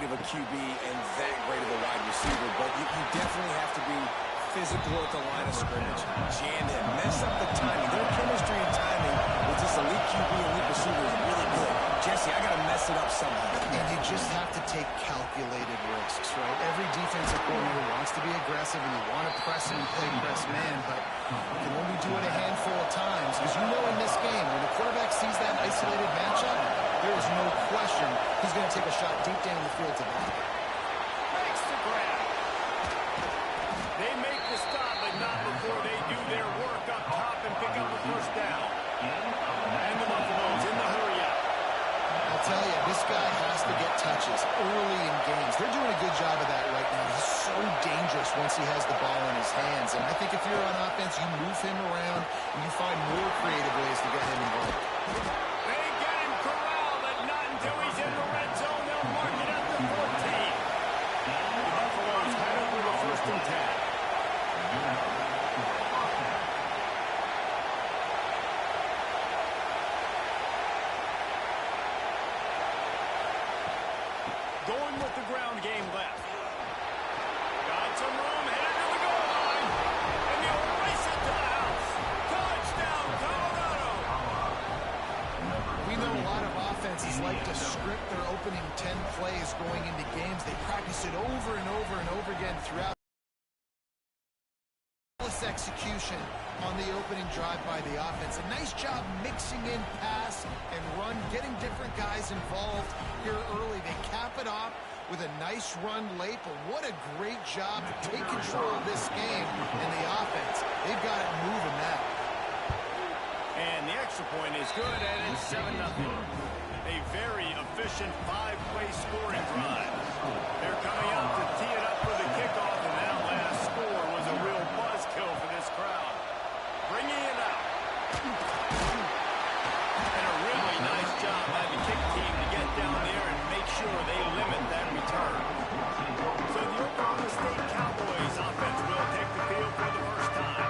of a QB and that great of a wide receiver, but you definitely have to be physical at the line of scrimmage. Jammed in, mess up the timing. Their chemistry and timing with this elite QB and elite receiver is really good. Jesse, I got to mess it up somehow. And you just have to take calculated risks, right? Every defensive coordinator wants to be aggressive, and you want to press and play press man, but you can only do it a handful of times. Because you know in this game, when the quarterback sees that isolated matchup, there is no question he's going to take a shot deep down the field to block it. Makes the grab. They make the stop, but not before they do their work up top and pick up the first down. And the Buffaloes in the hurry up. I'll tell you, this guy has to get touches early in games. They're doing a good job of that right now. He's so dangerous once he has the ball in his hands. And I think if you're on offense, you move him around and you find more creative ways to get him involved. They get him corralled, but not until he's in the red zone. They'll mark it at the 14. The Buffaloes head over the 1st and 10. Going with the ground game left. Got some room, headed to the goal line. And they'll race it to the house. Touchdown, Colorado. We know a lot of offenses like to script their opening 10 plays going into games. They practice it over and over and over again throughout. Execution on the opening drive by the offense. A nice job mixing in pass and run, getting different guys involved here early. They cap it off with a nice run late, but what a great job to take control of this game and the offense. They've got it moving now. And the extra point is good, and it's 7-0. A very efficient 5-play scoring drive. They're coming out to tee it up for the kickoff, and that last score was a real buzzkill for this crowd. Bringing it out. And a really nice job by the kick team to get down there and make sure they limit that return. So the Oklahoma State Cowboys offense will take the field for the first time.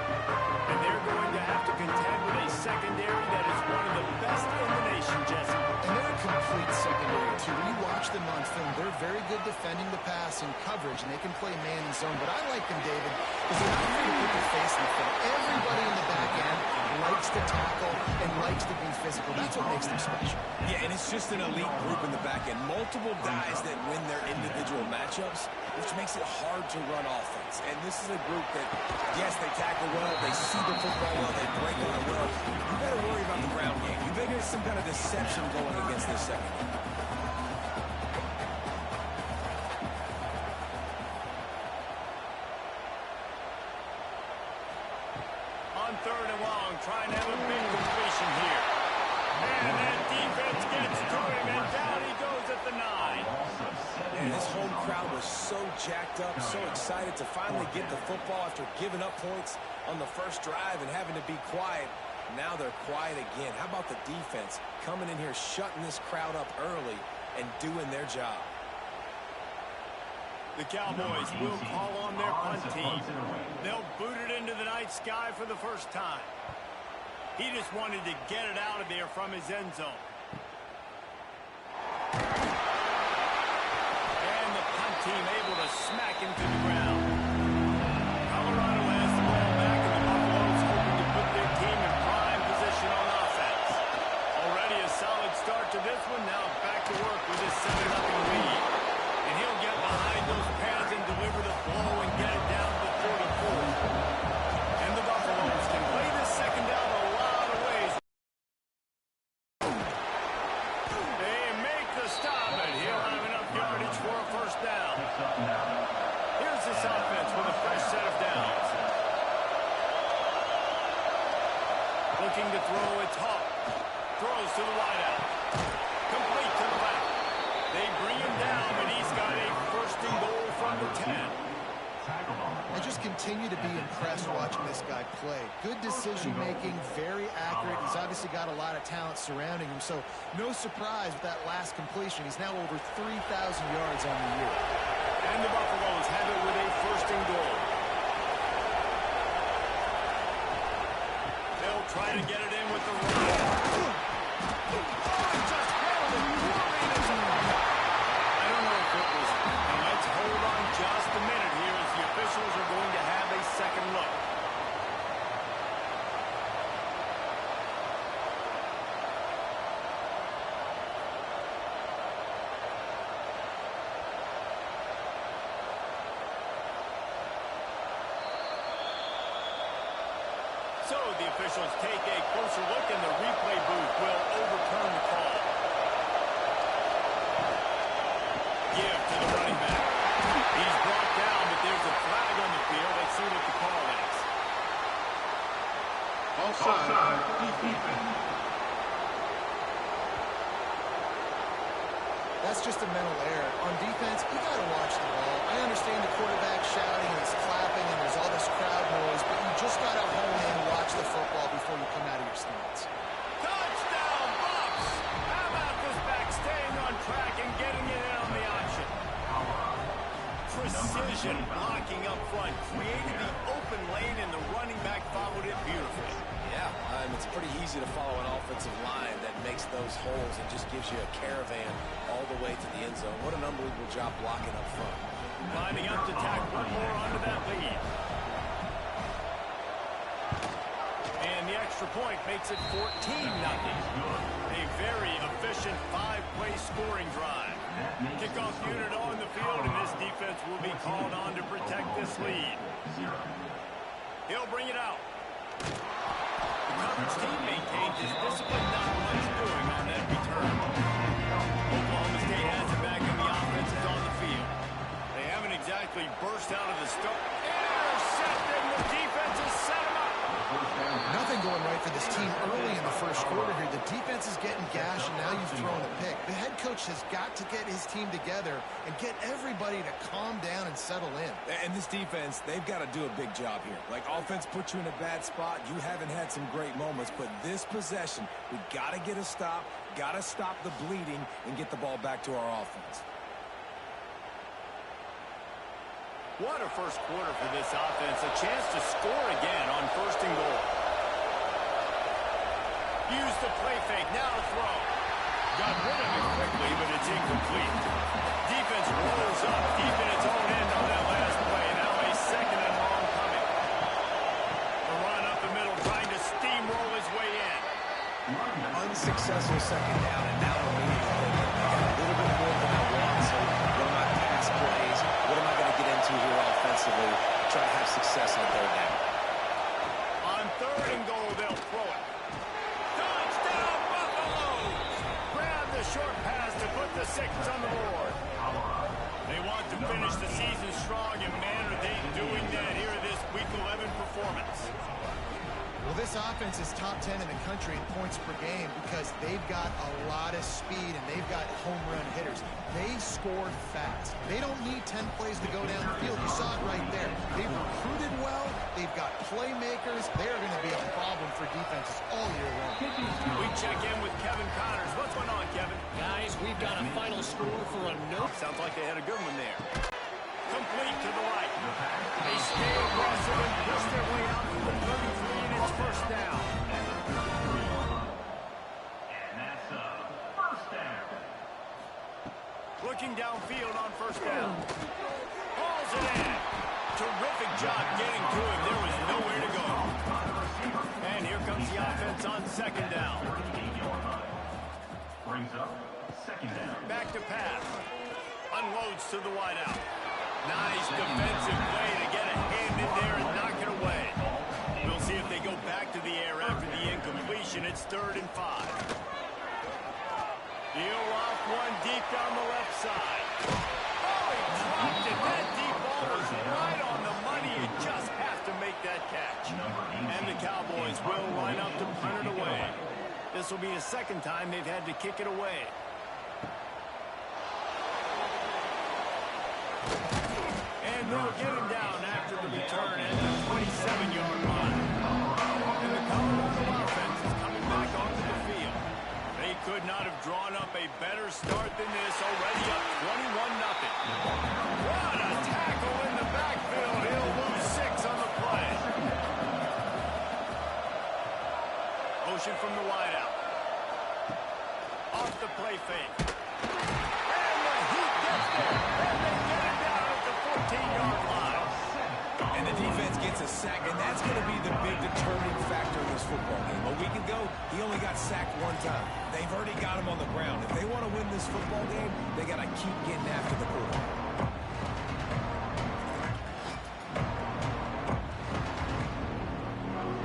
And they're going to have to contend with a secondary that is one of the best in the nation, Jesse. And they're a complete secondary, too. When you watch them on film, they're very good defending the pass and coverage, and they can play man and zone. But I like them, David, because they're not afraid to put their face in the film. Everybody in the back end likes to tackle and likes to be physical. That's what makes them special. Yeah, and it's just an elite group in the back end. Multiple guys that win their individual matchups, which makes it hard to run offense. And this is a group that, yes, they tackle well, they see the football well, they break on it well. You better worry about the ground game. You better get some kind of deception going against this secondary. On 3rd and long, trying to have a big completion here. And that defense gets to him, and down he goes at the 9. And this home crowd was so jacked up, so excited to finally get the football after giving up points on the first drive and having to be quiet. Now they're quiet again. How about the defense coming in here, shutting this crowd up early and doing their job? The Cowboys will call on their punt team. They'll boot it into the night sky for the first time. He just wanted to get it out of there from his end zone. And the punt team able to smack him to the ground. Colorado has the ball back, and the Buffaloes hoping to put their team in prime position on offense. Already a solid start to this one. Now back to work with his 7-0 lead. And he'll get behind those pads and deliver the blow and get it down to the 44. And the Buffaloes can play this second down a lot of ways. They make the stop, and he'll have enough yardage for a first down. Here's this offense with a fresh set of downs. Looking to throw, it's Hawk. Throws to the wideout. Complete to the back. They bring him down, but he's got a 1st and goal from the 10. I just continue to be impressed watching this guy play. Good decision-making, very accurate. He's obviously got a lot of talent surrounding him, so no surprise with that last completion. He's now over 3,000 yards on the year. And the Buffaloes have it with a 1st and goal. They'll try to get it in with the run. Oh, just held it. I don't know if it was the officials take a closer look, and the replay booth will overturn the call. Give to the running back. He's brought down, but there's a flag on the field. Let's see what the call is. Offside. Defense. That's just a mental error. On defense, you got to watch the ball. I understand the quarterback shouting and he's clapping and there's all this crowd noise, but you just got to hone in and watch the football before you come out of your stance. Touchdown, Bucks! How about this back staying on track and getting it in on the option? Precision blocking up front, created the open lane, and the running back followed it beautifully. Yeah, it's pretty easy to follow an offensive line that makes those holes and just gives you a caravan all the way to the end zone. What an unbelievable job blocking up front. Lining up to tack one more onto that lead. And the extra point makes it 14-0. A very efficient 5-play scoring drive. Kickoff unit on the field, and this defense will be called on to protect this lead. He'll bring it out. The coverage team maintains his discipline, not much doing on that return. Oklahoma State has it back, and the offense is on the field. They haven't exactly burst out of the start. Intercepting, the defense has set him up. Nothing going right for this team early in the first quarter here. The defense is getting gashed, and now you've thrown a pick. The head coach has got to get his team together and get everybody to calm down and settle in. And this defense, they've got to do a big job here. Like, offense puts you in a bad spot. You haven't had some great moments, but this possession, we got to get a stop, got to stop the bleeding, and get the ball back to our offense. What a first quarter for this offense. A chance to score again on 1st and goal. Use the play fake. Now to throw. Got rid of it quickly, but it's incomplete. Defense rolls up deep in its own end on that last play. Now a 2nd and long coming. The run up the middle, trying to steamroll his way in. Unsuccessful 2nd down, and now we're moving forward. I got a little bit more than I want, so what are my pass plays? What am I going to get into here offensively to try to have success on 3rd down? On 3rd and goal, they'll throw it. Touchdown, Buffaloes! Grab the short pass to put the 6 on the board. They want to finish the season strong, and man, are they doing that here in this Week 11 performance. Well, this offense is top 10 in the country in points per game because they've got a lot of speed and they've got home run hitters. They score fast. They don't need 10 plays to go down the field. You saw it right there. They've recruited well. They've got playmakers. They're going to be a problem for defenses all year long. We check in with Kevin Connors. What's going on, Kevin? Guys, we've got a final score for a no. Sounds like they had a good one there. Complete to the right. They stay aggressive and push their way out to the 33, and it's 1st down. And that's a 1st down. Looking downfield on 1st down. Hauls it in. Terrific job getting to him. There was nowhere to go. And here comes the offense on 2nd down. Brings up 2nd down. Back to pass. Unloads to the wideout. Nice defensive play to get a hand in there and knock it away. We'll see if they go back to the air after the incompletion. It's 3rd and 5. He'll off one deep down the left side. Oh, he dropped it. That deep ball was right on the money. You just have to make that catch. And the Cowboys will line up to punt it away. This will be the 2nd time they've had to kick it away. And they'll get him down after the return at the 27-yard line. And the Colorado offense is coming back onto the field. They could not have drawn up a better start than this, already up 21-0. What a tackle in the backfield. He'll lose 6 on the play. Motion from the wideout. Off the play fake. And the Heat gets there. And they get him down at the 14-yard line. And the defense gets a sack, and that's going to be the big determining factor in this football game. A week ago, he only got sacked 1 time. They've already got him on the ground. If they want to win this football game, they got to keep getting after the quarterback.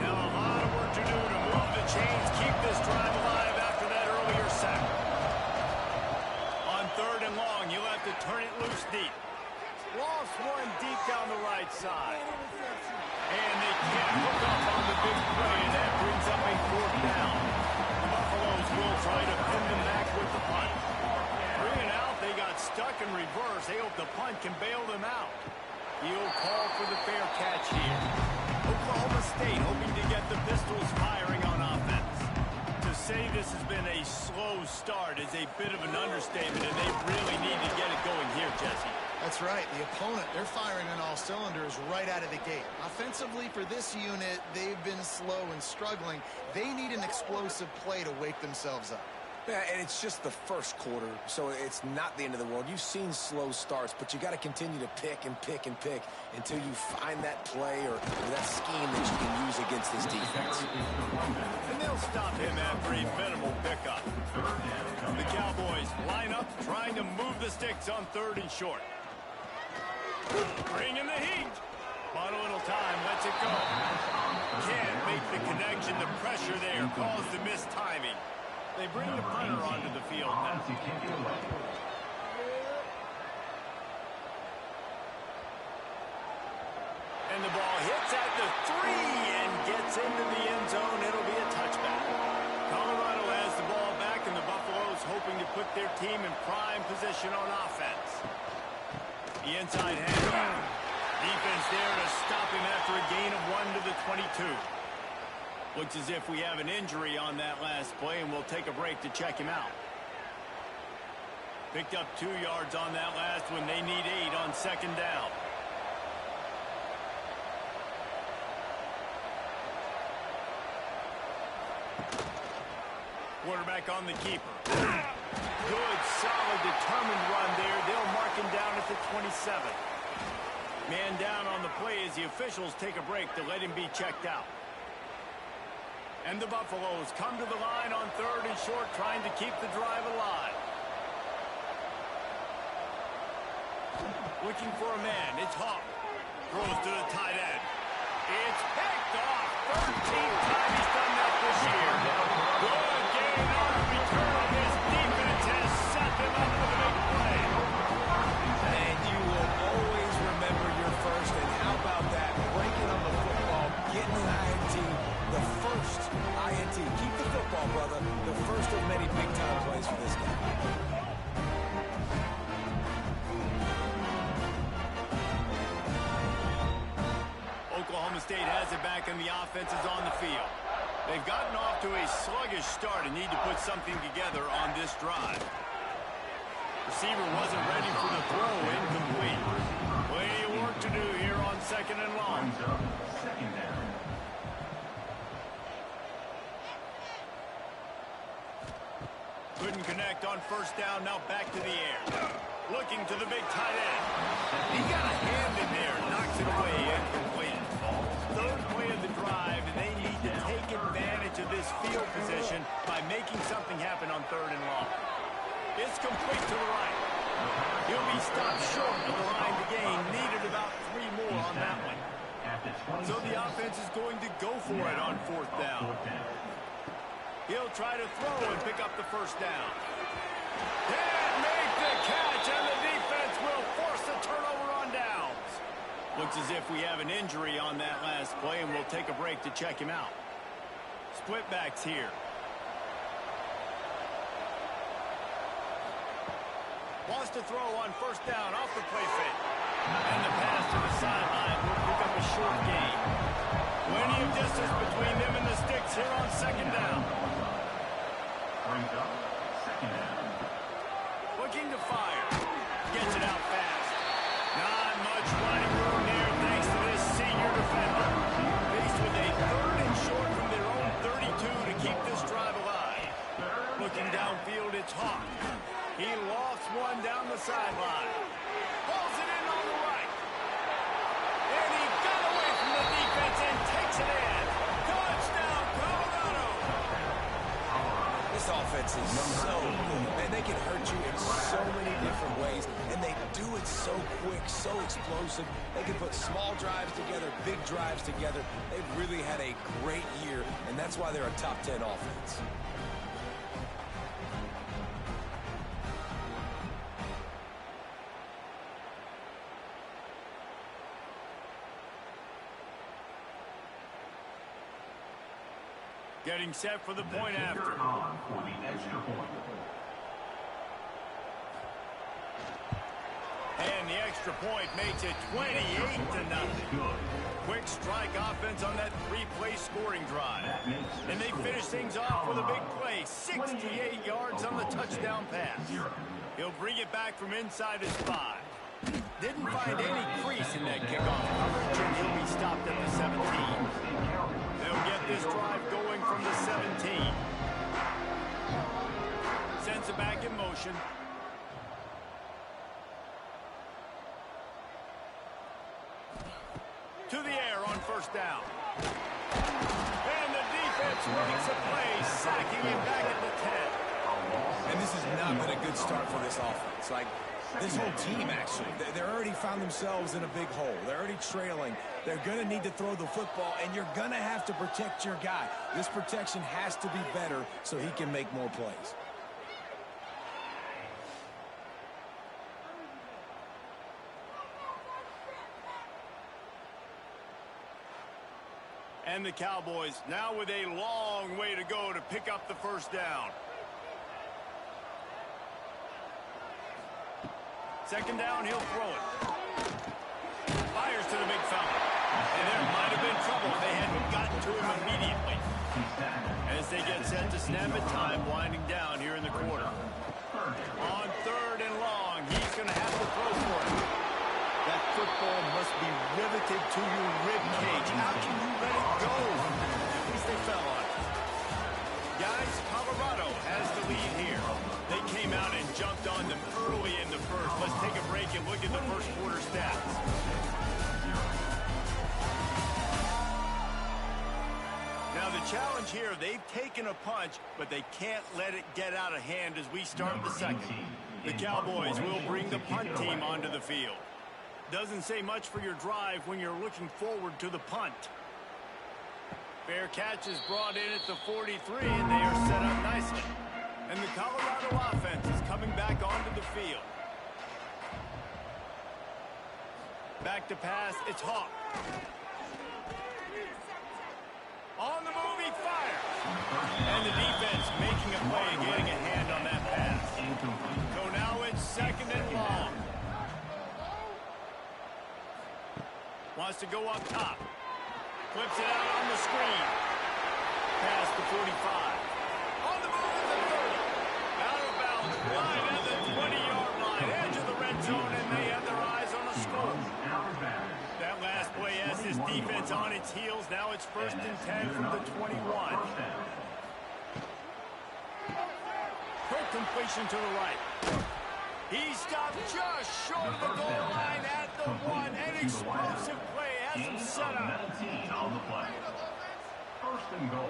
Now a lot of work your sack. On 3rd and long, you'll have to turn it loose deep. Lost one deep down the right side. And they can't hook up on the big play, and that brings up a 4th down. The Buffaloes will try to pin them back with the punt. 3 and out, they got stuck in reverse. They hope the punt can bail them out. He'll call for the fair catch here. Oklahoma State hoping to get the Pistols firing on offense. To say this has been a slow start is a bit of an understatement, and they really need to get it going here, Jesse. That's right. The opponent, they're firing on all cylinders right out of the gate. Offensively, for this unit, they've been slow and struggling. They need an explosive play to wake themselves up. Yeah, and it's just the first quarter, so it's not the end of the world. You've seen slow starts, but you got to continue to pick and pick and pick until you find that play or that scheme that you can use against this defense. And they'll stop him after a minimal pickup. The Cowboys line up, trying to move the sticks on 3rd and short. Bring in the heat. Bought a little time, lets it go. Can't make the connection. The pressure there caused the missed timing. They bring the punter onto the field now. And the ball hits at the 3 and gets into the end zone. It'll be a touchback. Colorado has the ball back, and the Buffaloes hoping to put their team in prime position on offense. The inside handoff. Defense there to stop him after a gain of 1 to the 22. Looks as if we have an injury on that last play, and we'll take a break to check him out. Picked up 2 yards on that last one. They need 8 on 2nd down. Quarterback on the keeper. Good, solid, determined run there. They'll mark him down at the 27. Man down on the play as the officials take a break to let him be checked out. And the Buffaloes come to the line on 3rd and short, trying to keep the drive alive. Looking for a man. It's Hawk. Throws to the tight end. It's picked off. 13th time he's done that this year. Good gain on the return. This defense has set them up for the big play. And you will always remember your first. And how about that? Breaking on the football, getting an INT. The first INT. Keep the football, brother. The first of many big-time plays for this guy. Oklahoma State has it back, and the offense is on the field. They've gotten off to a sluggish start and need to put something together on this drive. Receiver wasn't ready for the throw, incomplete. Plenty of work to do here on 2nd and long. Second down. Couldn't connect on 1st down, now back to the air. Looking to the big tight end. He got a hand in there, knocks it away, incomplete. 3rd play of the drive, and they need to take advantage of this field position by making something happen on 3rd and long. It's complete to the right. He'll be stopped short of the line to gain. Needed about 3 more on that one. So the offense is going to go for it on 4th down. He'll try to throw and pick up the 1st down. Can't make the catch, and the defense will force a turnover on downs. Looks as if we have an injury on that last play, and we'll take a break to check him out. Split backs here. Wants to throw on 1st down off the play fake. And the pass to the sideline will pick up a short gain. Plenty of distance between them and the sticks here on 2nd down. Brings up 2nd down. Looking to fire. Gets it out fast. Not much running room there thanks to this senior defender. Faced with a 3rd and short from their own 32 to keep this drive alive. Looking downfield, it's Hawk. He lost one down the sideline. Pulls it in on the right. And he got away from the defense and takes it in. Touchdown, Colorado. This offense is so good, man. They can hurt you in so many different ways, and they do it so quick, so explosive. They can put small drives together, big drives together. They've really had a great year, and that's why they're a top 10 offense. Getting set for the point after. On for the extra point. And the extra point makes it 28-0. Quick strike offense on that three-play scoring drive. And they finish things off with a big play. 68 yards on the touchdown pass. He'll bring it back from inside his 5. Didn't find any crease in that kickoff coverage, and he'll be stopped at the 17. They'll get this drive going from the 17. Sends it back in motion. To the air on first down. And the defense makes a play, sacking him back at the 10. And this has not been a good start for this offense. Like, this whole team, actually. They're already found themselves in a big hole. They're already trailing. They're going to need to throw the football, and you're going to have to protect your guy. This protection has to be better so he can make more plays. And the Cowboys now with a long way to go to pick up the first down. Second down, he'll throw it. Fires to the big fella. And there might have been trouble if they hadn't gotten to him immediately. As they get set to snap it, time winding down here in the quarter. On third and long, he's going to have to throw for it. That football must be riveted to your rib cage. How can you let it go? At least they fell on it. Guys, Colorado has the lead here. They came out and jumped on them early in the first. Let's take a break and look at the first quarter stats. Now the challenge here, they've taken a punch, but they can't let it get out of hand as we start the second. The Cowboys will bring the punt team onto the field. Doesn't say much for your drive when you're looking forward to the punt. Fair catch is brought in at the 43, and they are set up nicely. And the Colorado offense is coming back onto the field. Back to pass, it's Hawk. On the move, he fires. And the defense making a play, getting a hand on that pass. So now it's second and long. Wants to go up top. Flips it out on the screen. Past the 45. On the move at the 30. Out of bounds. Line at the 20-yard line. Edge of the red zone, and they have their eyes on the score. That last play has his defense on its heels. Now it's first and 10 from the 21. Quick completion to the right. He stopped just short of the goal line at the 1. An explosive play has him set up. On the play. First and goal,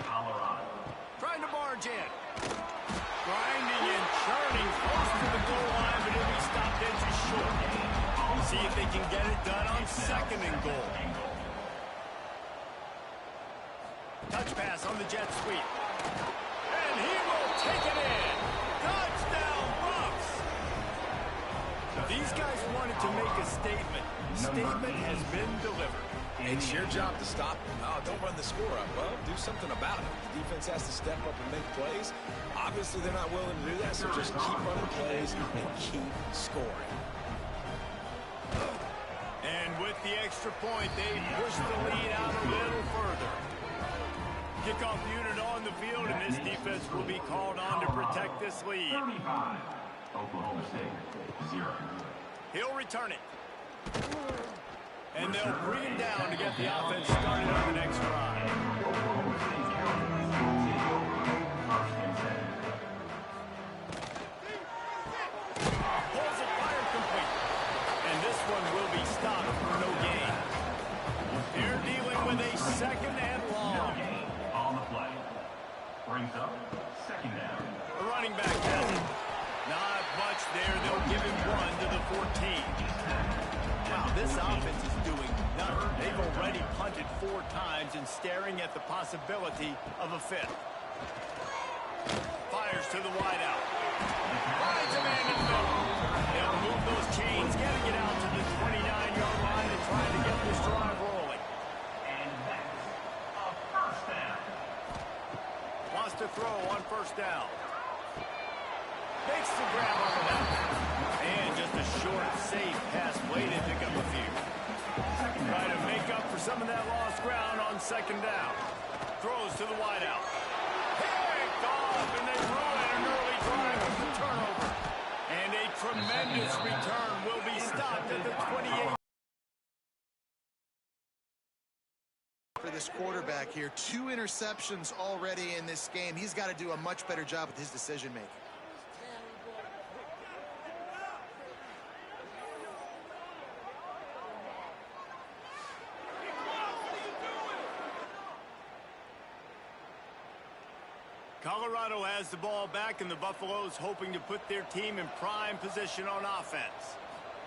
Colorado. Trying to barge in. Grinding and churning close to the goal line, but he'll be stopped inches short. See if they can get it done on second and goal. Touch pass on the jet sweep. And he will take it in. Touchdown, Bucks! These guys wanted to make a statement. The statement has been delivered. It's your job to stop them. Oh, don't run the score up. Well, do something about it. The defense has to step up and make plays. Obviously, they're not willing to do that, so just keep running plays and keep scoring. And with the extra point, they push the lead out a little further. Kickoff unit on the field, and this defense will be called on to protect this lead. 35, Oklahoma State, 0. He'll return it. And they'll bring him down to get the offense started on the next drive. Oklahoma State Cowboys take over first and 10. Pulls it, fire complete. And this one will be stopped for no gain. They're dealing with a second and long. On the play. Brings up second down. The running back has it. Not much there. They'll give him one to the 14. Wow, this offense is doing nothing. They've already punted 4 times and staring at the possibility of a 5th. Fires to the wideout. Finds a man in the middle. They'll move those chains, getting it out to the 29-yard line and trying to get this drive rolling. And that's a first down. to throw on first down. Makes the grab on the back. And just a short, safe pass play to pick up a few. Try to make up for some of that lost ground on second down. Throws to the wideout. Picked off, and they ruin an early drive with the turnover. And a tremendous return will be stopped at the 28. For this quarterback here, 2 interceptions already in this game. He's got to do a much better job with his decision making. Colorado has the ball back, and the Buffaloes hoping to put their team in prime position on offense.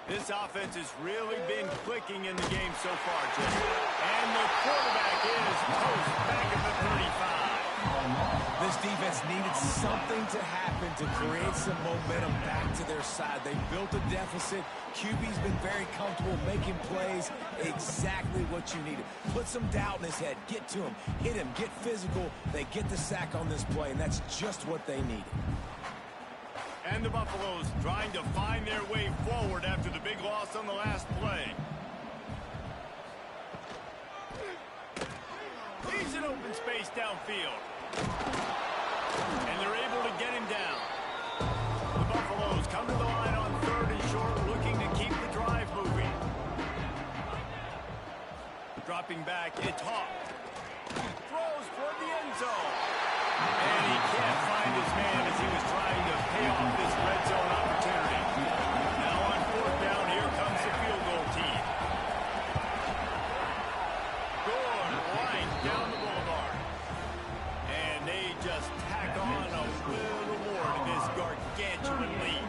This offense has really been clicking in the game so far, Jesse. And the quarterback is toast back at the 35. This defense needed something to happen to create some momentum back to their side. They built a deficit. QB's been very comfortable making plays. Exactly what you needed. Put some doubt in his head. Get to him. Hit him. Get physical. They get the sack on this play, and that's just what they needed. And the Buffaloes trying to find their way forward after the big loss on the last play. He's in open space downfield. And they're able to get him down. The Buffaloes come to the line on 3rd and short, looking to keep the drive moving. Dropping back, it's Hawk. Throws for the end zone. And he can't find his man as he was trying to pay off this red zone opportunity. Now on 4th down, here comes the field goal team. Good, right down the boulevard. And they just tack on a little more to this gargantuan lead.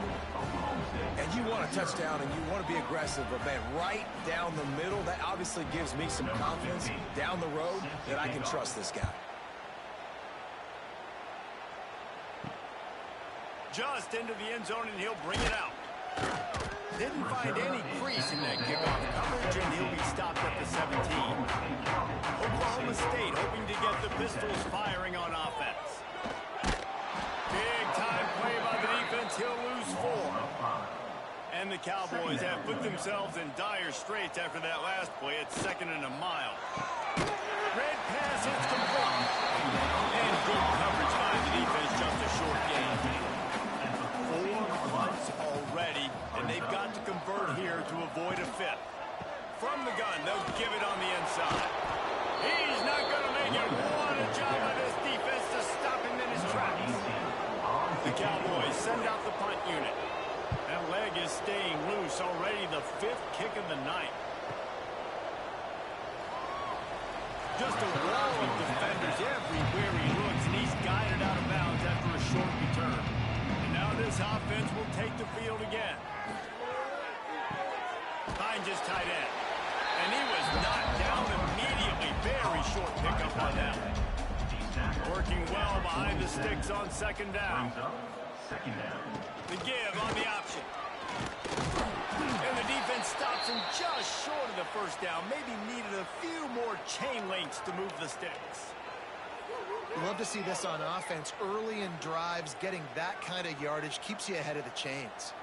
And you want a touchdown and you want to be aggressive, but man, right down the middle, that obviously gives me some confidence down the road that I can trust this guy. Just into the end zone, and he'll bring it out. Didn't find any crease in that kickoff coverage, and he'll be stopped at the 17. Oklahoma State hoping to get the Pistols firing on offense. Big time play by the defense. He'll lose 4. And the Cowboys have put themselves in dire straits after that last play. It's 2nd and a mile. Red pass hits complete. And good coverage by the defense, just a short game. 4 punts already, and they've got to convert here to avoid a 5th. From the gun, they'll give it on the inside. He's not going to make it. What a job by this defense to stop him in his tracks. The Cowboys send out the punt unit. That leg is staying loose, already the 5th kick of the night. Just a wall of defenders everywhere he looks, and he's guided out of bounds after a short return. And now this offense will take the field again. Finds his tight end. And he was knocked down immediately. Very short pickup on that. Working well behind the sticks on 2nd down. The give on the option. And the defense stops him just short of the 1st down. Maybe needed a few more chain links to move the sticks. You love to see this on offense. Early in drives, getting that kind of yardage keeps you ahead of the chains.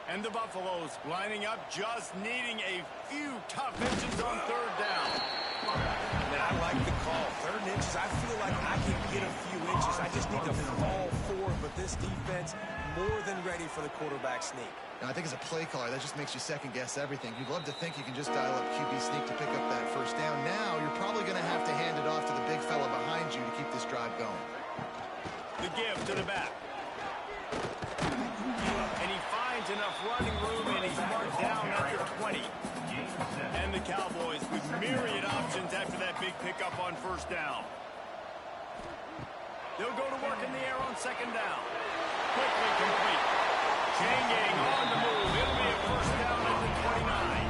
And the Buffaloes lining up, just needing a few tough inches on 3rd down. Man, I like the call. 3rd inches, I feel like I can get a few inches. I just need to fall forward, but this defense more than ready for the quarterback sneak. Now, I think as a play caller, that just makes you second-guess everything. You'd love to think you can just dial up QB sneak to pick up that 1st down. Now, you're probably going to have to hand it off to the big fella behind you to keep this drive going. The give to the back. And he finds enough running room, and he's marked down at the 20. And the Cowboys with myriad options after that big pickup on 1st down. They'll go to work in the air on 2nd down. Quickly complete. Chain gang on the move. It'll be a 1st down at the 29.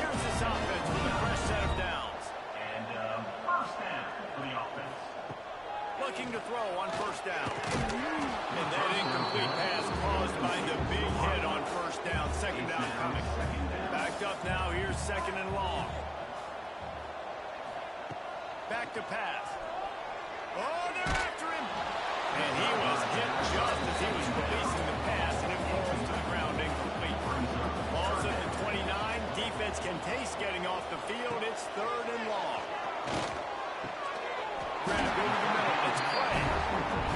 Here's this offense with a fresh set of downs. And 1st down for the offense. Looking to throw on 1st down. And that incomplete pass caused by the big hit on 1st down. 2nd down coming. Backed up now. Here's 2nd and long. Back to pass. Oh, they're after him. And he was hit just as he was releasing the pass, and it falls to the ground incomplete. Ball's at the 29. Defense can taste getting off the field. It's 3rd and long. Grab into the middle. It's Clay.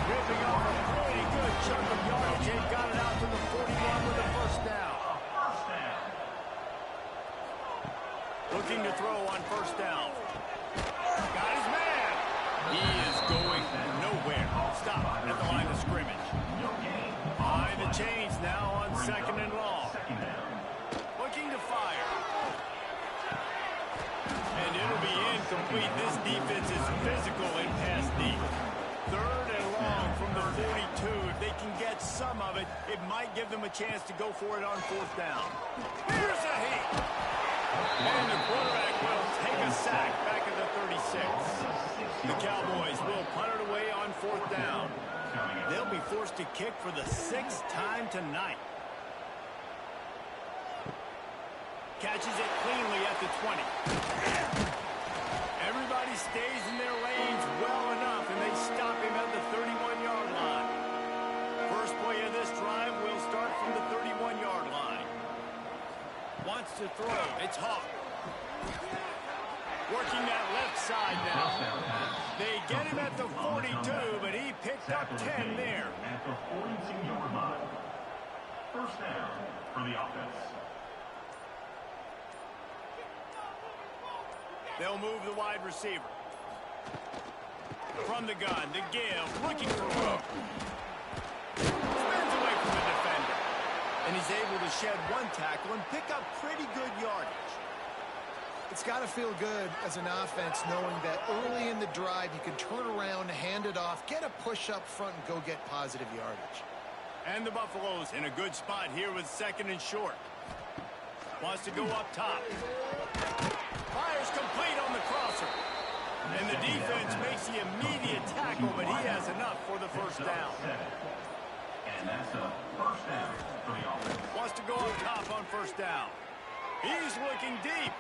Ripping off a pretty good chunk of yardage and got it out to the 41 with a first down. Looking to throw on first down. Got his man. He is going nowhere. Stop at the line of scrimmage. Behind the chains now on 2nd and long. Looking to fire. And it'll be incomplete. This defense is physical in pass deep. 3rd and long from the 42. If they can get some of it, it might give them a chance to go for it on 4th down. Here's a heat. And the quarterback will take a sack back at the 36. The Cowboys will punt it away on 4th down. They'll be forced to kick for the 6th time tonight. Catches it cleanly at the 20. Everybody stays in their lanes well enough, and they stop him at the 31-yard line. First play of this drive will start from the 31-yard line. Wants to throw. It's Hawk. Working that left side now. They get him at the 42, but he picked up 10 there. At the 42-yard line. First down for the offense. They'll move the wide receiver. From the gun, to give, looking for room. Spins away from the defender. And he's able to shed one tackle and pick up pretty good yardage. It's got to feel good as an offense knowing that early in the drive you can turn around, hand it off, get a push up front, and go get positive yardage. And the Buffaloes in a good spot here with 2nd and short. Wants to go up top. Fires complete on the crosser. And the defense makes the immediate tackle, but he has enough for the first down. And that's a first down for the offense. Wants to go up top on first down. He's looking deep.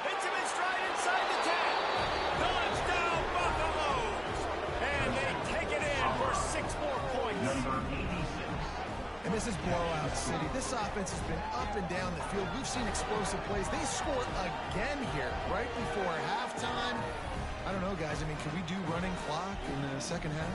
Hits him in stride inside the 10. Touchdown, Buffaloes! And they take it in for 6 more points. Number 86. And this is blowout city. This offense has been up and down the field. We've seen explosive plays. They score again here right before halftime. I don't know, guys. I mean, can we do running clock in the second half?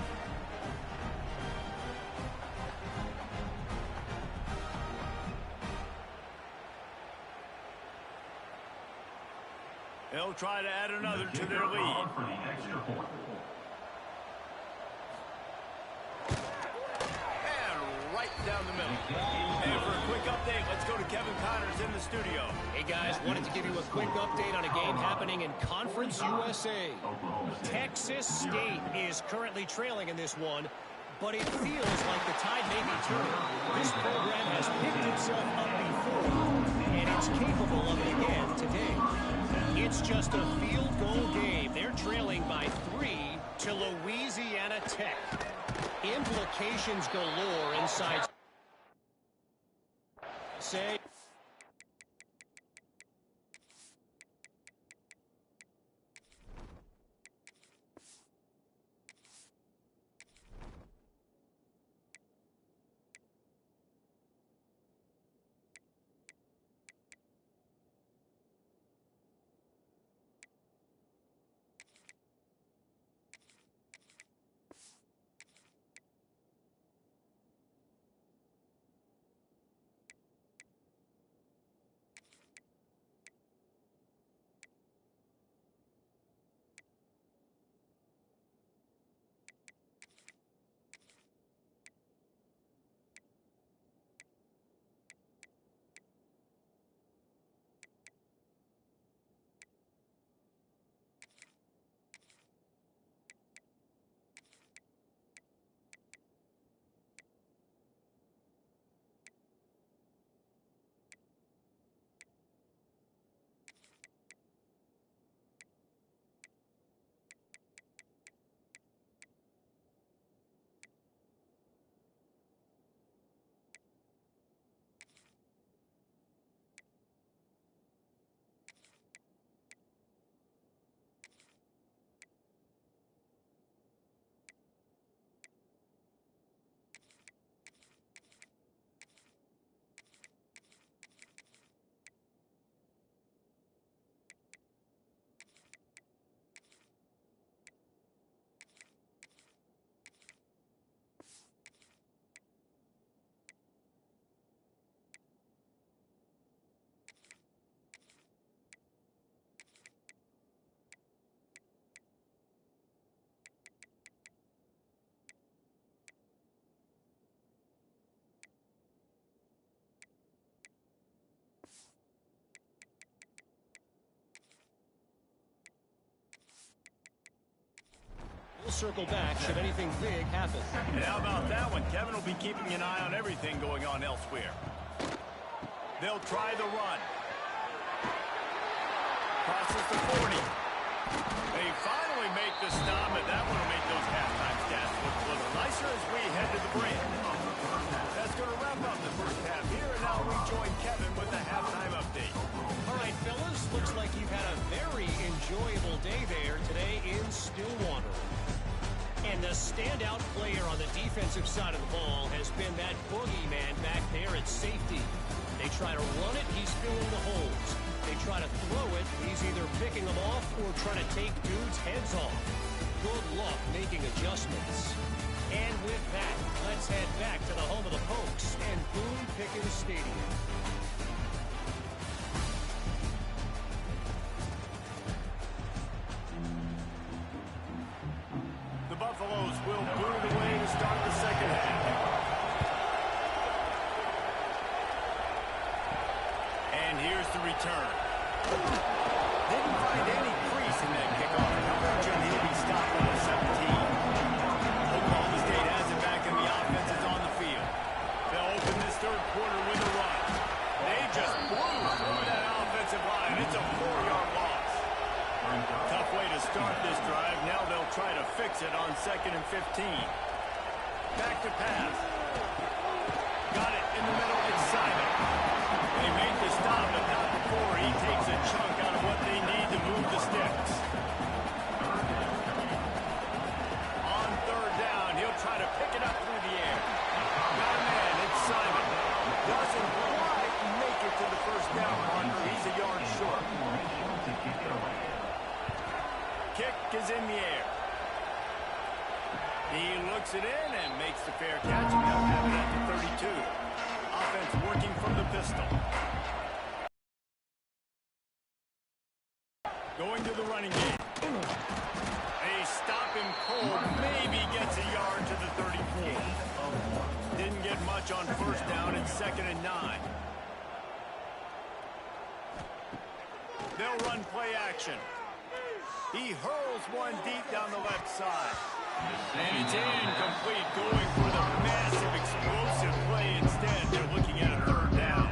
They'll try to add another to their lead. For the extra point. And right down the middle. And for a quick update, let's go to Kevin Connors in the studio. Hey, guys, wanted to give you a quick update on a game happening in Conference USA. Texas State is currently trailing in this one, but it feels like the tide may be turning. This program has picked itself up before, and it's capable of it again today. It's just a field goal game. They're trailing by 3 to Louisiana Tech. Implications galore inside. Say. circle back should anything big happen. And how about that one? Kevin will be keeping an eye on everything going on elsewhere. They'll try the run. Crosses the 40. They finally make the stop, and that one will make those halftime stats look a little nicer as we head to the break. That's going to wrap up the first half here, and now we join Kevin with the halftime update. All right, fellas, looks like you've had a very enjoyable day there today in Stillwater. And the standout player on the defensive side of the ball has been that boogeyman back there at safety. They try to run it, he's filling the holes. They try to throw it, he's either picking them off or trying to take dudes' heads off. Good luck making adjustments. And with that, let's head back to the home of the Pokes and Boone Pickens Stadium. The Buffaloes will boo the way to start the second half. And here's the return. Didn't find any crease in that kickoff coverage, and he'll be stopped at the 17. Oklahoma State has it back, and the offense is on the field. They'll open this third quarter with a run. They just blew through that offensive line. It's a 4-yard loss. Tough way to start this drive. Now they'll try to fix it on 2nd and 15. Back to pass. Got it in the middle. It's Simon. They make the stop, but not before he takes a chunk out of what they need to move the sticks. On third down, he'll try to pick it up through the air. Got a man. It's Simon. Doesn't quite make it to the first down marker. He's a yard short. Kick is in the air. He looks it in and makes the fair catch, and they'll have it at the 32. Offense working from the pistol. Going to the running game. They stop him cold. Maybe gets a yard to the 34. Didn't get much on first down. It's 2nd and 9. They'll run play action. He hurls one deep down the left side. And it's incomplete, going for the massive explosive play instead. They're looking at a third down.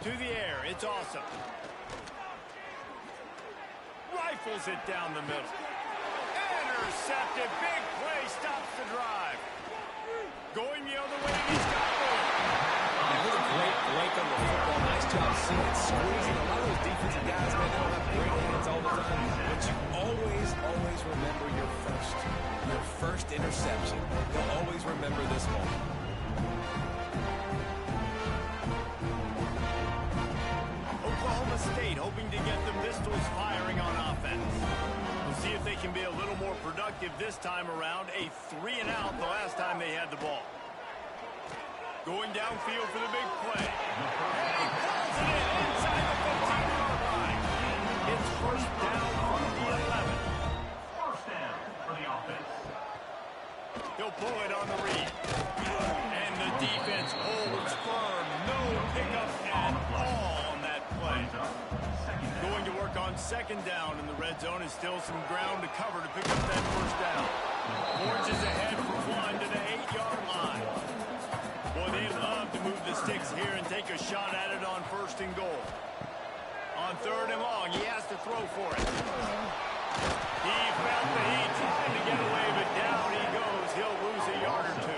To the air, it's awesome. Rifles it down the middle. Intercepted, big play, stops the drive. Going the other way, he's got it. What a great break on the football. Nice job seeing it squeezing. A lot of those defensive guys, man, they don't have great hands all the time. But you always remember your first interception. You'll always remember this moment. Oklahoma State hoping to get the pistols firing on offense. We'll see if they can be a little more productive this time around. A 3-and-out the last time they had the ball. Going downfield for the big play. And he pulls it in inside the 15-yard line. It's first down from the 11. First down for the offense. He'll pull it on the read. And the defense holds firm. No pickup at all on that play. Going to work on 2nd down in the red zone. Is still some ground to cover to pick up that first down. Orange is ahead for one to the 8-yard line. Boy, they love to move the sticks here and take a shot at it on 1st and goal. On 3rd and long, he has to throw for it. He felt the heat, trying to get away, but down he goes. He'll lose a yard or 2.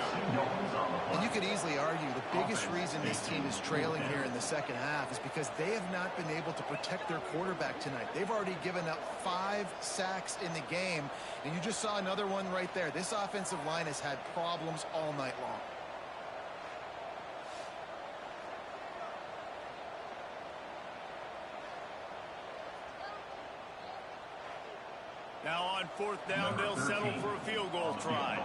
And you could easily argue the biggest reason this team is trailing here in the second half is because they have not been able to protect their quarterback tonight. They've already given up 5 sacks in the game, and you just saw another one right there. This offensive line has had problems all night long. Now on 4th down, they'll settle for a field goal try.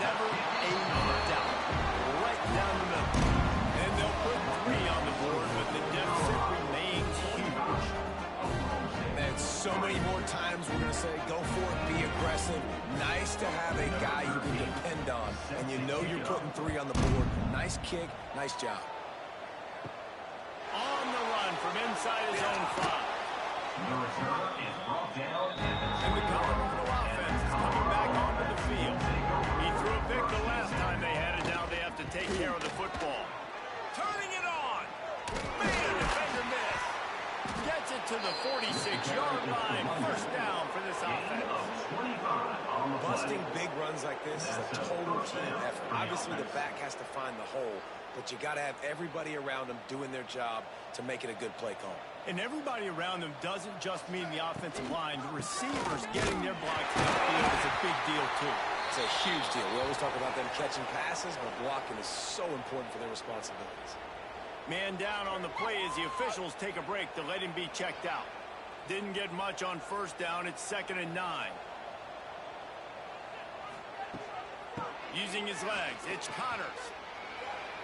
Never a doubt. Right down the middle. And they'll put 3 on the board, but the deficit remains huge. And so many more times we're going to say, go for it, be aggressive. Nice to have a guy you can depend on. And you know you're putting 3 on the board. Nice kick, nice job. On the run from inside his own 5. The return is brought down And the Colorado offense is coming back onto the field. He threw a pick the last time they had it. Now they have to take care of the football. Turning it on. Man, defender missed. Gets it to the 46-yard line. First down for this offense. Busting big runs like this is a total team effort. Obviously, the back has to find the hole, but you got to have everybody around them doing their job to make it a good play call. And everybody around them doesn't just mean the offensive line. The receivers getting their blocks downfield is a big deal, too. It's a huge deal. We always talk about them catching passes, but blocking is so important for their responsibilities. Man down on the play as the officials take a break to let him be checked out. Didn't get much on first down. It's 2nd and 9. Using his legs, it's Connors.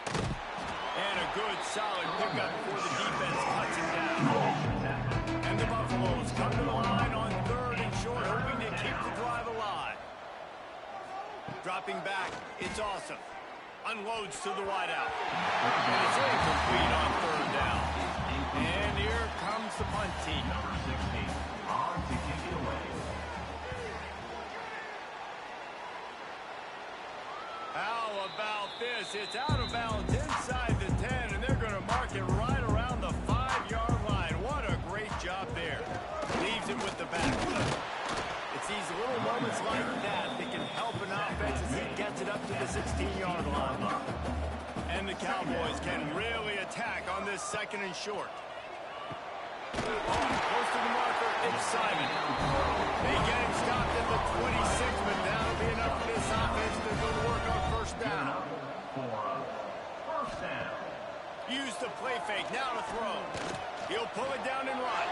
And a good, solid pickup before the defense cuts him down. And the Buffaloes come to the line on 3rd and short, hoping to keep the drive alive. Dropping back, it's awesome. Unloads to the wideout. And it's incomplete on 3rd down. And here comes the punt team. Number 16 on to kick it away. How about this? It's out of bounds inside the 10, and they're going to mark it right around the 5-yard line. What a great job there. Leaves him with the back. It's these little moments like that that can help an offense as he gets it up to the 16-yard line. And the Cowboys can really attack on this 2nd and short. Close to the marker, it's Simon. They get him stopped at the 26, but that'll be enough for this offense to go to work on first down. First down. Use the play fake, now to throw. He'll pull it down and run.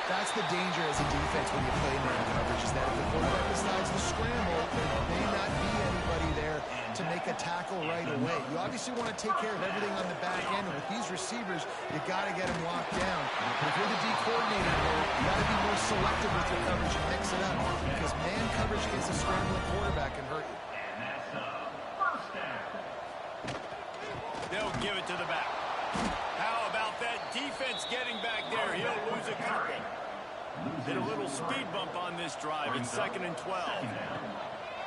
That's the danger as a defense when you play man coverage, is that if the quarterback decides to scramble, there may not be anybody there to make a tackle right away. You obviously want to take care of everything on the back end, and with these receivers, you got to get them locked down. But if you're the D coordinator, you got to be more selective with your coverage and mix it up, because man coverage against a scrambling quarterback can hurt you. And that's first down. They'll give it to the back. How about that defense getting back there? He'll lose a couple. Did a little speed bump on this drive. It's 2nd and 12.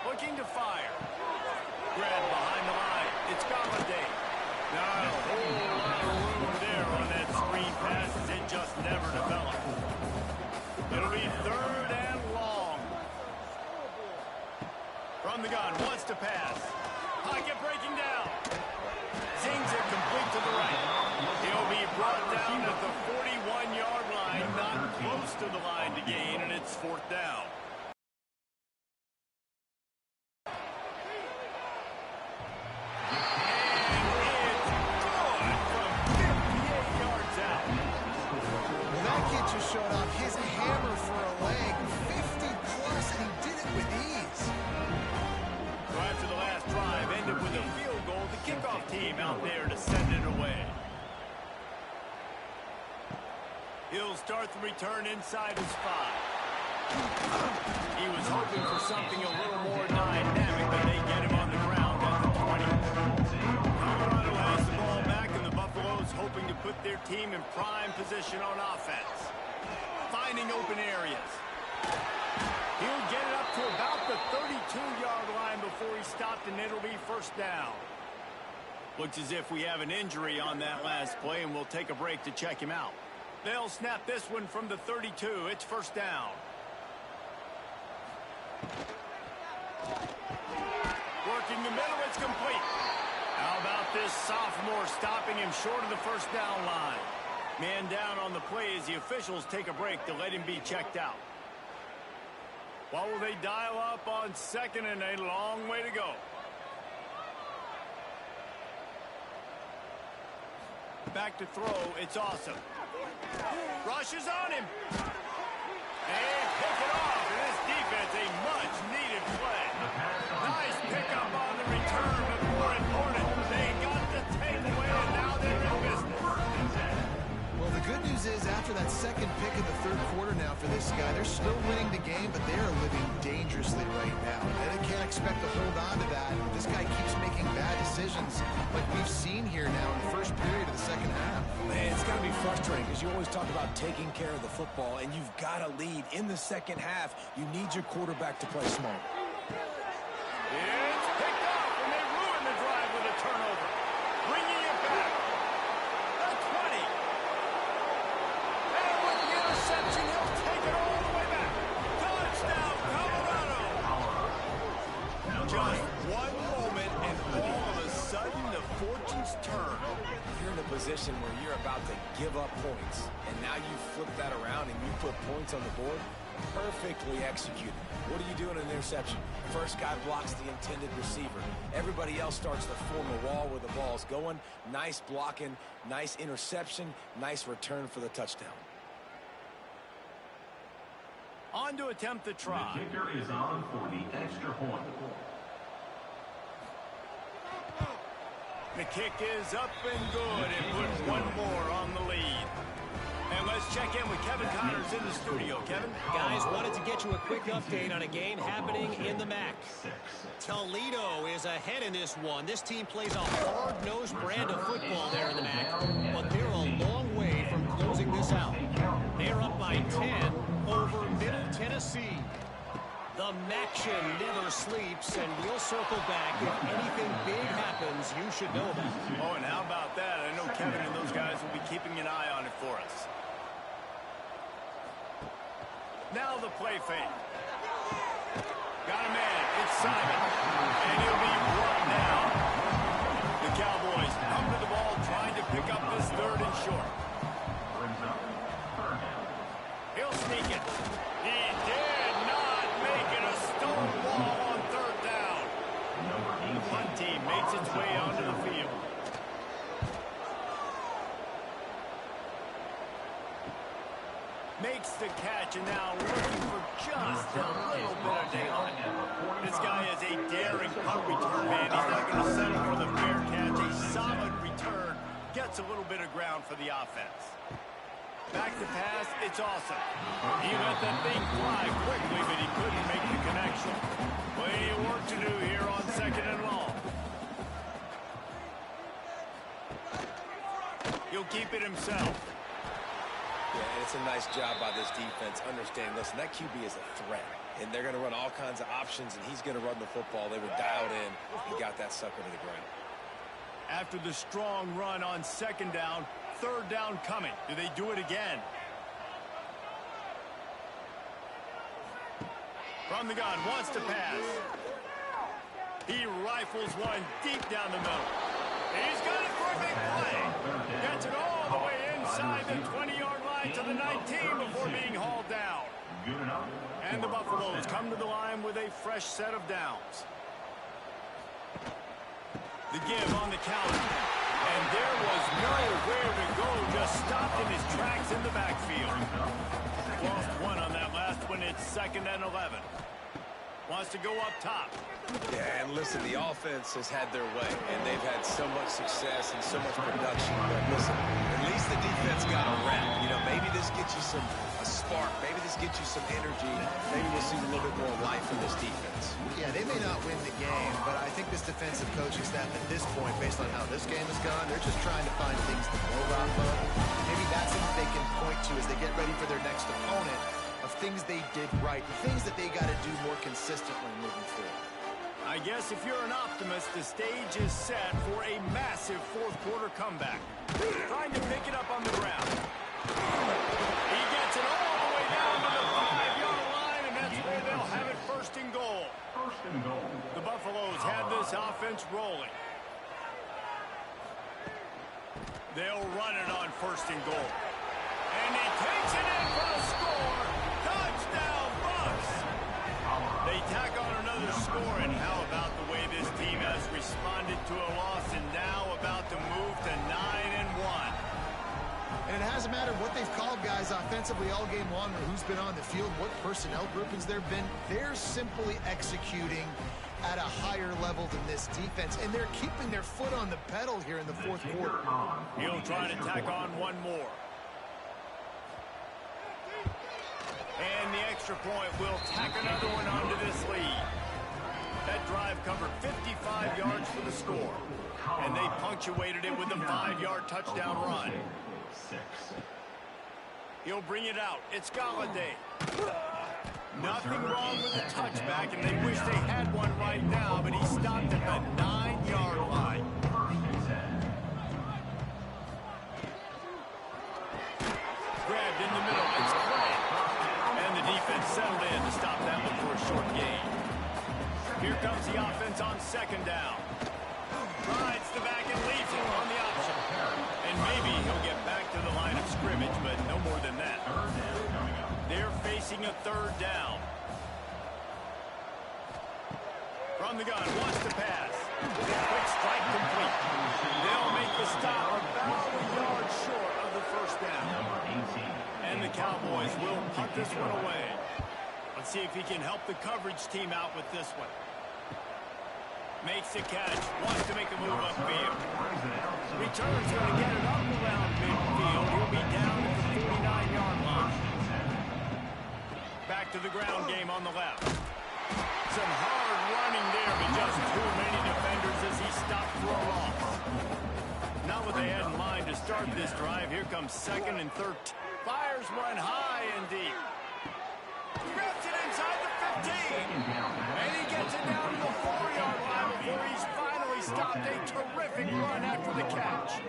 Looking to fire. Grab behind the line. It's Galladay. Not a whole lot of room there on that screen pass as it just never developed. It'll be 3rd and long. From the gun, wants to pass. Pocket breaking down. Zings it complete to the right. He'll be brought down at the 41-yard line, not close to the line to gain, and it's 4th down. Showed off his hammer for a leg, 50-plus, and he did it with ease. So after the last drive ended with a field goal, the kickoff team out there to send it away. He'll start the return inside his 5. He was hoping for something a little more dynamic, but they get him on the ground at the 20. Colorado has the ball back, and the Buffaloes hoping to put their team in prime position on offense. Finding open areas. He'll get it up to about the 32-yard line before he stopped, and it'll be first down. Looks as if we have an injury on that last play, and we'll take a break to check him out. They'll snap this one from the 32. It's first down. Working the middle, it's complete. How about this sophomore stopping him short of the first down line? Man down on the play as the officials take a break to let him be checked out. What will they dial up on 2nd and a long way to go? Back to throw, it's awesome. Rushes on him. And pick it off, and this defense, a much-needed play. Nice pickup on the return, but more important, they got the takeaway, and now they're in business. Well, the good news is after that second pick in the 3rd quarter now for this guy, guy. They're still winning the game, but they are living dangerously right now. They can't expect to hold on to that. This guy keeps making bad decisions like we've seen here now in the first period of the second half. Man, it's got to be frustrating because you always talk about taking care of the football, and you've got to lead in the second half. You need your quarterback to play smart. It's picked off, and they ruin the drive with a turnover. Bringing it back. The 20. And with the interception, he'll take it all the way back. Touchdown, Colorado. Just one moment, and all of a sudden, the fortunes turn. You're in a position where you're about to give up points, and now you flip that around and you put points on the board. Perfectly executed. What do you do in an interception? First guy blocks the intended receiver. Everybody else starts to form a wall where the ball's going. Nice blocking, nice interception, nice return for the touchdown. On to attempt the try. The kicker is on for the extra point. The kick is up and good, and puts one more on the lead. And let's check in with Kevin Connors in the studio. Kevin? Guys, wanted to get you a quick update on a game happening in the MAC. Toledo is ahead in this one. This team plays a hard-nosed brand of football there in the MAC, but they're a long way from closing this out. They're up by 10 over Middle Tennessee. The MACtion never sleeps, and we'll circle back. If anything big happens, you should know about it. Oh, and how about that? I know Kevin and those guys will be keeping an eye on it for us. Now the play fake. Got a man. It's Simon. And he'll be brought down. The Cowboys come to the ball trying to pick up this third and short. Brings up third down. He'll sneak it. He did not make it a stone wall on third down. Number 18. The punt team makes its way onto the field. Makes the catch, and now looking for just a little bit of daylight. This guy is a daring punt return man. He's not going to settle for the fair catch. A solid return. Gets a little bit of ground for the offense. Back to pass, it's awesome. He let that thing fly quickly, but he couldn't make the connection. Plenty of work to do here on second and long. He'll keep it himself. Yeah, and it's a nice job by this defense. Understand, listen, that QB is a threat, and they're going to run all kinds of options, and he's going to run the football. They were dialed in and got that sucker to the ground. After the strong run on second down, third down coming. Do they do it again? From the gun, wants to pass. He rifles one deep down the middle. He's got it for a big play. Gets it all the way inside the 20-yard line to the 19 before being hauled down. Good enough. And the Buffaloes come to the line with a fresh set of downs. The give on the counter. And there was nowhere to go, just stopped in his tracks in the backfield. Lost one on that last one. It's 2nd and 11. Wants to go up top. Yeah, and listen, the offense has had their way, and they've had so much success and so much production. But listen, at least the defense got a rep. You know, maybe this gets you a spark. Maybe this gets you some energy. Maybe we'll see a little bit more life in this defense. Yeah, they may not win the game, but I think this defensive coaching staff at this point, based on how this game has gone, they're just trying to find things to build off of. Maybe that's something they can point to as they get ready for their next opponent, of things they did right, and things that they got to do more consistently moving forward. I guess if you're an optimist, the stage is set for a massive fourth quarter comeback. Trying to pick it up on the ground. He gets it all the way down to the 5-yard line, and that's where they'll have it first and goal. First and goal. The Buffaloes have this offense rolling. They'll run it on first and goal. And he takes it in for the score. Touchdown, Bucks! They tack on another score, and how about the way this team has responded to a loss and now about to move to 9-1. And it hasn't mattered what they've called guys offensively all game long or who's been on the field, what personnel groupings there have been. They're simply executing at a higher level than this defense, and they're keeping their foot on the pedal here in the fourth quarter. He'll try to tack on one more. And the extra point will tack another one onto this lead. That drive covered 55 yards for the score, and they punctuated it with a 5-yard touchdown run. He'll bring it out. It's Galladay. Nothing wrong with the touchback, and they wish they had one right now, but he stopped at the 9-yard line. Grabbed in the middle. It's Clay. And the defense settled in to stop that one for a short gain. Here comes the offense on second down. Rides the back and leaves it on the option. And maybe he'll get back to the line of scrimmage, but no more than that. They're facing a third down. From the gun, wants to pass. Quick strike complete. They'll make the stop about a yard short of the first down. And the Cowboys will punt this one away. Let's see if he can help the coverage team out with this one. Makes the catch. Wants to make a move upfield. Returns going to get it up around midfield. He'll be down at the 49-yard line. Back to the ground game on the left. Some hard running there, but just too many defenders as he stopped for a loss. Not what they had in mind to start this drive. Here comes second and third. Fires one high and deep. Grabs it inside the 15. And he gets it down to the 4-yard line before he's finally stopped a terrific run after the catch.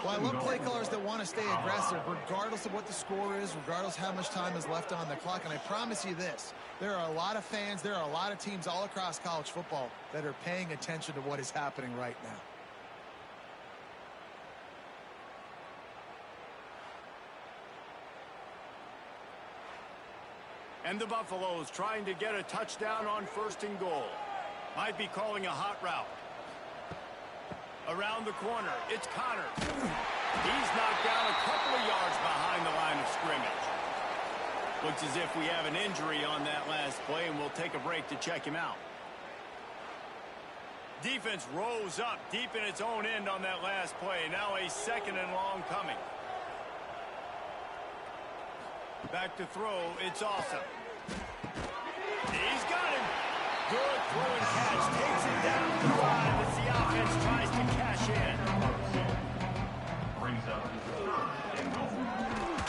Well, I love play callers that want to stay aggressive, regardless of what the score is, regardless how much time is left on the clock. And I promise you this, there are a lot of fans, there are a lot of teams all across college football that are paying attention to what is happening right now. And the Buffaloes trying to get a touchdown on first and goal. Might be calling a hot route. Around the corner, it's Connors. He's knocked down a couple of yards behind the line of scrimmage. Looks as if we have an injury on that last play, and we'll take a break to check him out. Defense rose up deep in its own end on that last play. Now a second and long coming. Back to throw, it's awesome. He's got him. Good throw and catch. Takes it down to the 5 as the offense tries to cash in.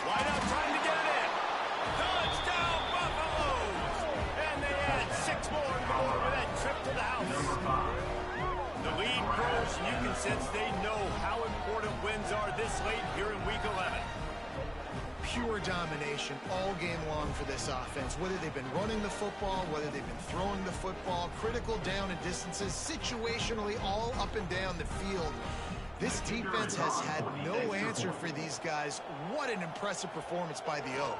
Wide out trying to get it in. Touchdown Buffaloes. And they add 6 more to the board with that trip to the house. The lead grows, and you can sense they know how important wins are this late here in Week 11. Pure domination all game long for this offense. Whether they've been running the football, whether they've been throwing the football, critical down and distances, situationally all up and down the field. This defense has had no answer for these guys. What an impressive performance by the O.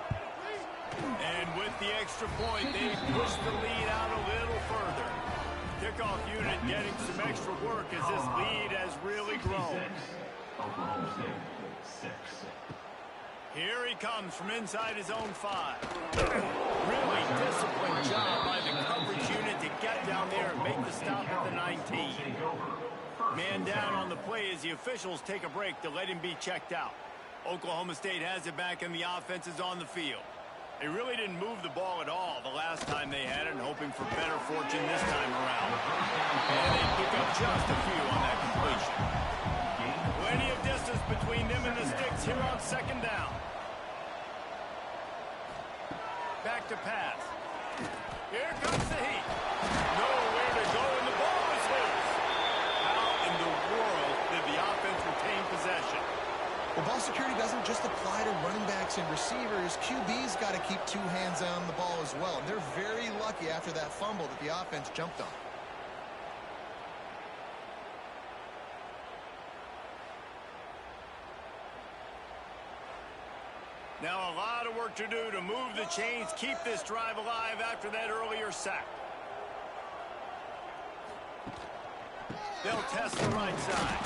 And with the extra point, they push the lead out a little further. Kickoff unit getting some extra work as this lead has really grown. Oklahoma State, 6. Here he comes from inside his own 5. Really disciplined job by the coverage unit to get down there and make the stop at the 19. Man down on the play as the officials take a break to let him be checked out. Oklahoma State has it back and the offense is on the field. They really didn't move the ball at all the last time they had it, and hoping for better fortune this time around. And they pick up just a few on that completion. Plenty of distance between them and the sticks here on second down. Back to pass. Here comes the heat. Nowhere to go, and the ball is loose. How in the world did the offense retain possession? The ball security doesn't just apply to running backs and receivers. QB's got to keep 2 hands on the ball as well. And they're very lucky after that fumble that the offense jumped on. Now a lot of work to do to move the chains, keep this drive alive after that earlier sack. They'll test the right side.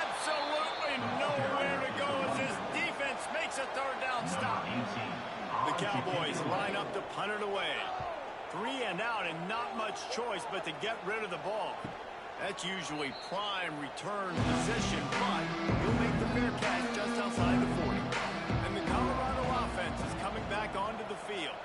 Absolutely nowhere to go as his defense makes a third down stop. The Cowboys line up to punt it away. 3 and out and not much choice but to get rid of the ball. That's usually prime return position, but he'll make the fair catch just outside the 40. And the Colorado offense is coming back onto the field.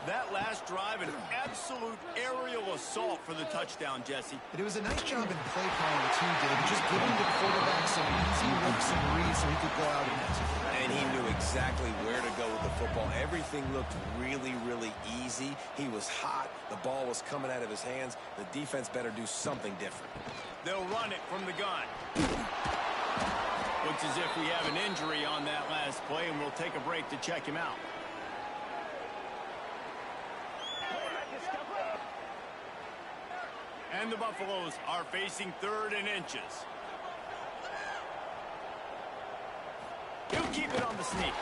That last drive, an absolute aerial assault for the touchdown, Jesse. It was a nice job in play calling, too, David. Just giving the quarterback some easy looks and reads so he could go out and execute. And he knew exactly where to go with the football. Everything looked really, really easy. He was hot. The ball was coming out of his hands. The defense better do something different. They'll run it from the gun. Looks as if we have an injury on that last play, and we'll take a break to check him out. And the Buffaloes are facing 3rd and inches. He'll keep it on the sneak.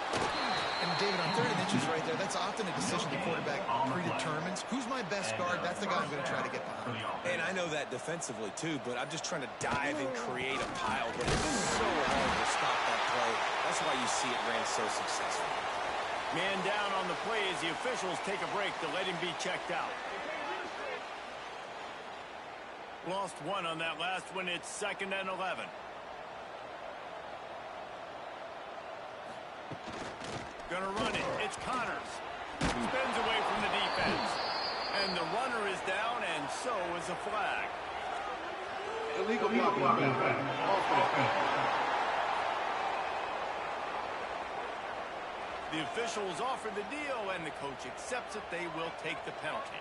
And, David, on 3rd and inches right there, that's often a decision the quarterback predetermines. Who's my best guard? That's the guy I'm going to try to get behind. And I know that defensively, too, but I'm just trying to dive and create a pile. But it's so hard to stop that play. That's why you see it ran so successful. Man down on the play as the officials take a break to let him be checked out. Lost one on that last one. It's 2nd and 11. Gonna run it. It's Connors. Spins away from the defense. And the runner is down, and so is a flag. Illegal blocking. The officials offer the deal, and the coach accepts it. They will take the penalty.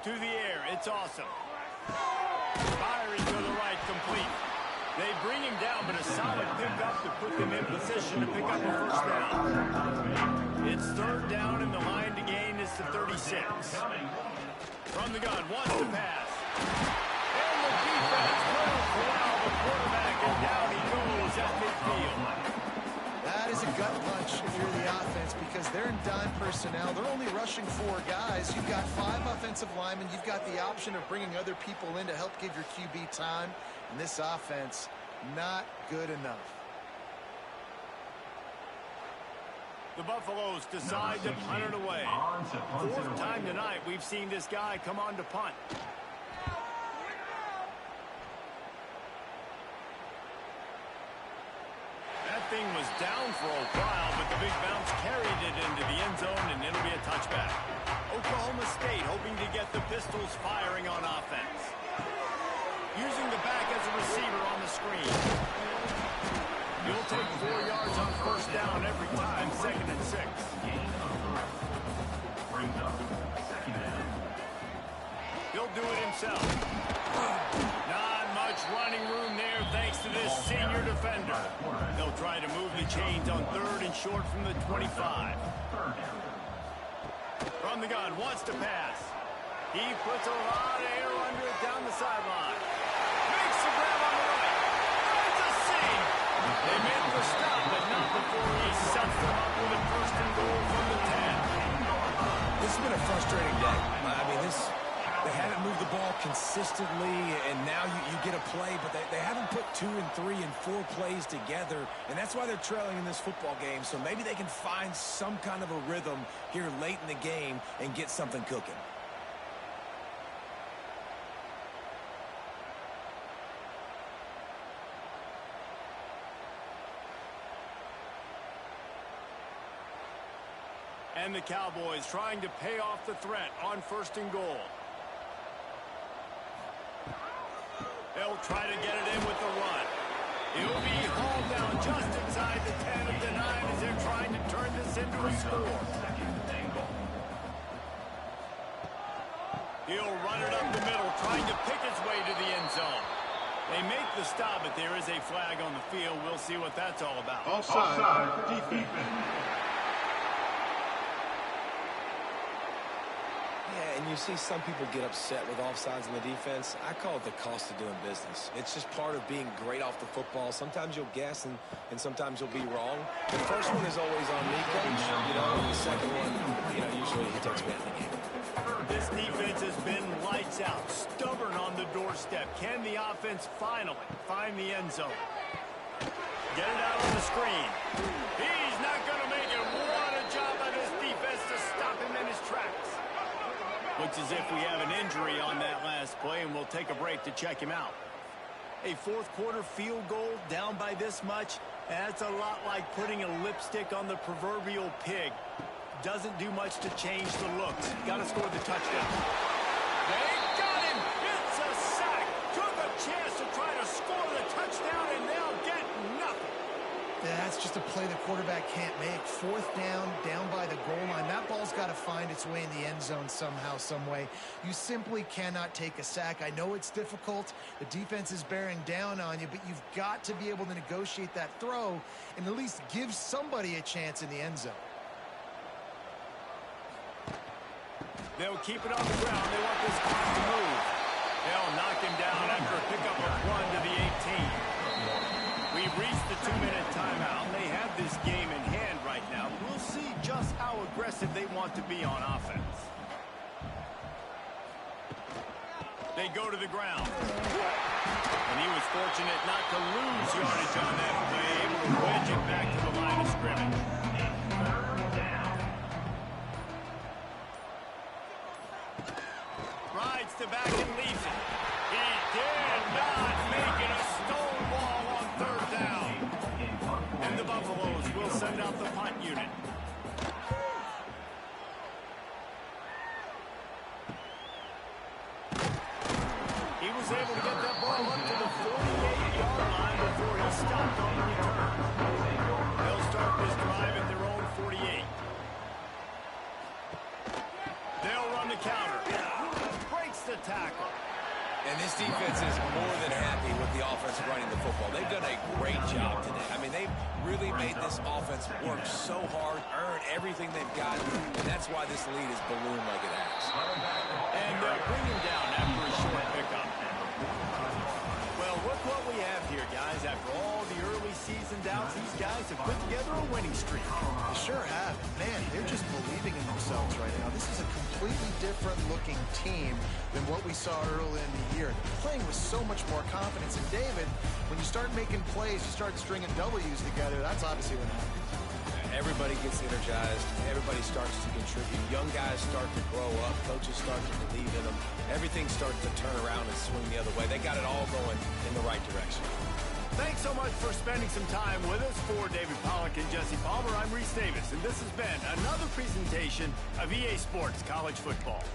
To the air, it's awesome. Firing to the right, complete. They bring him down, but a solid pickup to put them in position to pick up a first down. It's 3rd down, and the line to gain is to 36. From the gun, wants to pass. And the defense will corral the quarterback, and down he goes at midfield. That is a gut punch if you're the offense because they're in dime personnel. They're only rushing 4 guys. You've got 5 offensive linemen. You've got the option of bringing other people in to help give your QB time. And this offense, not good enough. The Buffaloes decide to punt it away. 4th time tonight we've seen this guy come on to punt. That thing was down for a while, but the big bounce carried it into the end zone, and it'll be a touchback. Oklahoma State hoping to get the Pistols firing on offense. Using the back as a receiver on the screen. You'll take 4 yards on 1st down every time, 2nd and 6. He'll do it himself. Not much running room there thanks to this senior defender. They'll try to move the chains on 3rd and short from the 25. From the gun, wants to pass. He puts a lot of air under it down the sideline. Makes the grab on the right. Finds a seam. They make the stop, but not before he sets them up with a 1st and goal from the 10. This has been a frustrating day. I mean, they haven't moved the ball consistently, and now you get a play, but they haven't put 2 and 3 and 4 plays together, and that's why they're trailing in this football game. So maybe they can find some kind of a rhythm here late in the game and get something cooking. And the Cowboys trying to pay off the threat on 1st and goal. They'll try to get it in with the run. He'll be hauled down just inside the 10 of the 9 as they're trying to turn this into a score. He'll run it up the middle, trying to pick his way to the end zone. They make the stop, but there is a flag on the field. We'll see what that's all about. Offside. Defense. Yeah, and you see some people get upset with offsides in the defense. I call it the cost of doing business. It's just part of being great off the football. Sometimes you'll guess, and sometimes you'll be wrong. The first one is always on me, coach. And the second one, usually he takes me out of the game. This defense has been lights out, stubborn on the doorstep. Can the offense finally find the end zone? Get it out on the screen. He's not going to make it. What a job by this defense to stop him in his tracks. Looks as if we have an injury on that last play, and we'll take a break to check him out. A 4th quarter field goal down by this much, That's a lot like putting a lipstick on the proverbial pig. Doesn't do much to change the looks. Got to score the touchdown. They got him. It's a sack. Took a chance to try to score the touchdown, and they'll get nothing. Yeah, that's just a play the quarterback can't make. Fourth down, down by the goal line. That ball's got to find its way in the end zone somehow, some way. You simply cannot take a sack. I know it's difficult. The defense is bearing down on you, but you've got to be able to negotiate that throw and at least give somebody a chance in the end zone. They'll keep it on the ground. They want this clock to move. They'll knock him down after a pickup of 1 to the 18. We've reached the 2-minute timeout. They have this game in hand right now. We'll see just how aggressive they want to be on offense. They go to the ground. And he was fortunate not to lose yardage on that play, able to wedge it back to the line of scrimmage. Rides to back and leaves it. He did not make it a stonewall on third down. And the Buffaloes will send out the punt unit. He was able to get that ball up to the 48-yard line before he stopped on the return. They'll start this drive at their own 48. They'll run the counter. Breaks the tackle. And this defense is more than happy with the offense running the football. They've done a great job today. I mean, they've really made this offense work so hard, earn everything they've got, and that's why this lead is ballooned like it has. And they'll bring him down after a short pickup. Well, look what we have here, guys. After all the early season doubts, these guys have put together a winning streak. They sure have. Man, they're just believing in themselves right now. This is a completely different looking team than what we saw early in the year. They're playing with so much more confidence. And David, when you start making plays, you start stringing W's together, that's obviously what happens. Everybody gets energized. Everybody starts to contribute. Young guys start to grow up. Coaches start to believe in them. Everything starts to turn around and swing the other way. They got it all going in the right direction. Thanks so much for spending some time with us. For David Pollack and Jesse Palmer, I'm Reese Davis, and this has been another presentation of EA Sports College Football.